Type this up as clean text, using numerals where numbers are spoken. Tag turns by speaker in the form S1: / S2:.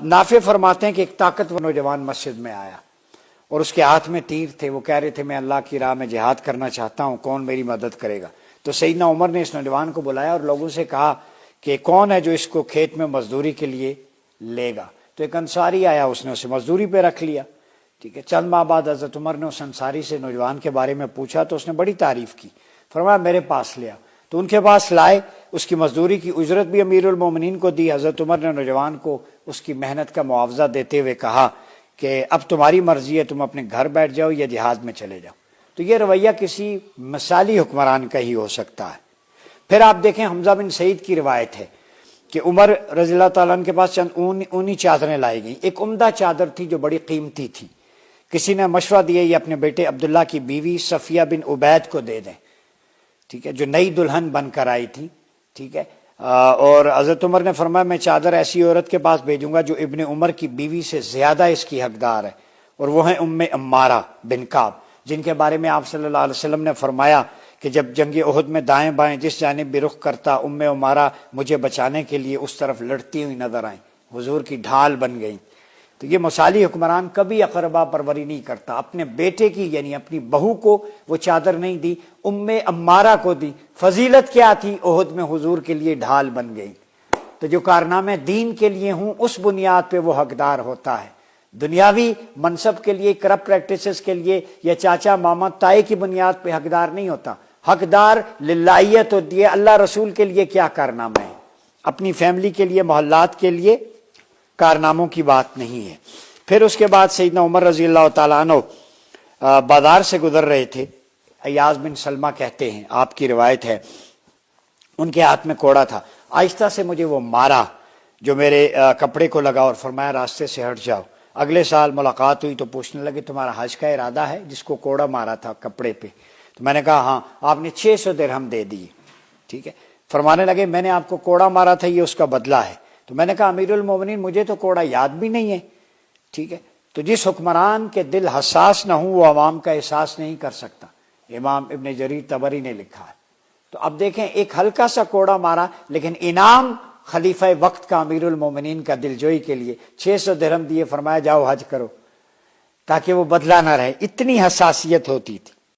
S1: نافع فرماتے ہیں کہ ایک طاقتور نوجوان مسجد میں آیا اور اس کے ہاتھ میں تیر تھے. وہ کہہ رہے تھے میں اللہ کی راہ میں جہاد کرنا چاہتا ہوں, کون میری مدد کرے گا؟ تو سیدنا عمر نے اس نوجوان کو بلایا اور لوگوں سے کہا کہ کون ہے جو اس کو کھیت میں مزدوری کے لیے لے گا؟ تو ایک انصاری آیا, اس نے اسے مزدوری پہ رکھ لیا. ٹھیک ہے, چند ماہ بعد حضرت عمر نے اس انصاری سے نوجوان کے بارے میں پوچھا تو اس نے بڑی تعریف کی. فرمایا میرے پاس لیا. تو ان کے پاس لائے, اس کی مزدوری کی اجرت بھی امیر المومنین کو دی. حضرت عمر نے نوجوان کو اس کی محنت کا معاوضہ دیتے ہوئے کہا کہ اب تمہاری مرضی ہے, تم اپنے گھر بیٹھ جاؤ یا جہاد میں چلے جاؤ. تو یہ رویہ کسی مثالی حکمران کا ہی ہو سکتا ہے. پھر آپ دیکھیں حمزہ بن سعید کی روایت ہے کہ عمر رضی اللہ تعالیٰ عنہ کے پاس چند اونی چادریں لائی گئیں. ایک عمدہ چادر تھی جو بڑی قیمتی تھی. کسی نے مشورہ دیا یہ اپنے بیٹے عبداللہ کی بیوی صفیہ بن عبید کو دے دیں, ٹھیک ہے, جو نئی دلہن بن کر آئی تھی. ٹھیک ہے, اور حضرت عمر نے فرمایا میں چادر ایسی عورت کے پاس بھیجوں گا جو ابن عمر کی بیوی سے زیادہ اس کی حقدار ہے, اور وہ ہیں ام عمارہ بن کعب, جن کے بارے میں آپ صلی اللہ علیہ وسلم نے فرمایا کہ جب جنگ احد میں دائیں بائیں جس جانب بھی رخ کرتا ام عمارہ مجھے بچانے کے لیے اس طرف لڑتی ہوئی نظر آئیں, حضور کی ڈھال بن گئیں. تو یہ مثالی حکمران کبھی اقربا پروری نہیں کرتا. اپنے بیٹے کی یعنی اپنی بہو کو وہ چادر نہیں دی, ام عمارہ کو دی. فضیلت کیا تھی؟ احد میں حضور کے لیے ڈھال بن گئی. تو جو کارنامے دین کے لیے ہوں اس بنیاد پہ وہ حقدار ہوتا ہے. دنیاوی منصب کے لیے, کرپٹ پریکٹسز کے لیے یا چاچا ماما تائی کی بنیاد پہ حقدار نہیں ہوتا. حقدار للہیت ہوتی ہے. اللہ رسول کے لیے کیا کارنامہ ہے, اپنی فیملی کے لیے, محلات کے لیے کارناموں کی بات نہیں ہے. پھر اس کے بعد سیدنا عمر رضی اللہ تعالیٰ عنہ بازار سے گزر رہے تھے. ایاز بن سلمہ کہتے ہیں, آپ کی روایت ہے, ان کے ہاتھ میں کوڑا تھا. آہستہ سے مجھے وہ مارا جو میرے کپڑے کو لگا اور فرمایا راستے سے ہٹ جاؤ. اگلے سال ملاقات ہوئی تو پوچھنے لگے تمہارا حج کا ارادہ ہے, جس کو کوڑا مارا تھا کپڑے پہ؟ تو میں نے کہا ہاں. آپ نے 600 درہم دے دیے. ٹھیک ہے, فرمانے لگے میں نے آپ کو کوڑا مارا تھا, یہ اس کا بدلہ ہے. تو میں نے کہا امیر المومنین مجھے تو کوڑا یاد بھی نہیں ہے. ٹھیک ہے, تو جس حکمران کے دل حساس نہ ہوں وہ عوام کا احساس نہیں کر سکتا. امام ابن جریر طبری نے لکھا ہے. تو اب دیکھیں ایک ہلکا سا کوڑا مارا لیکن انعام خلیفہ وقت کا امیر المومنین کا دل جوئی کے لیے 600 درہم دیے, فرمایا جاؤ حج کرو تاکہ وہ بدلہ نہ رہے. اتنی حساسیت ہوتی تھی.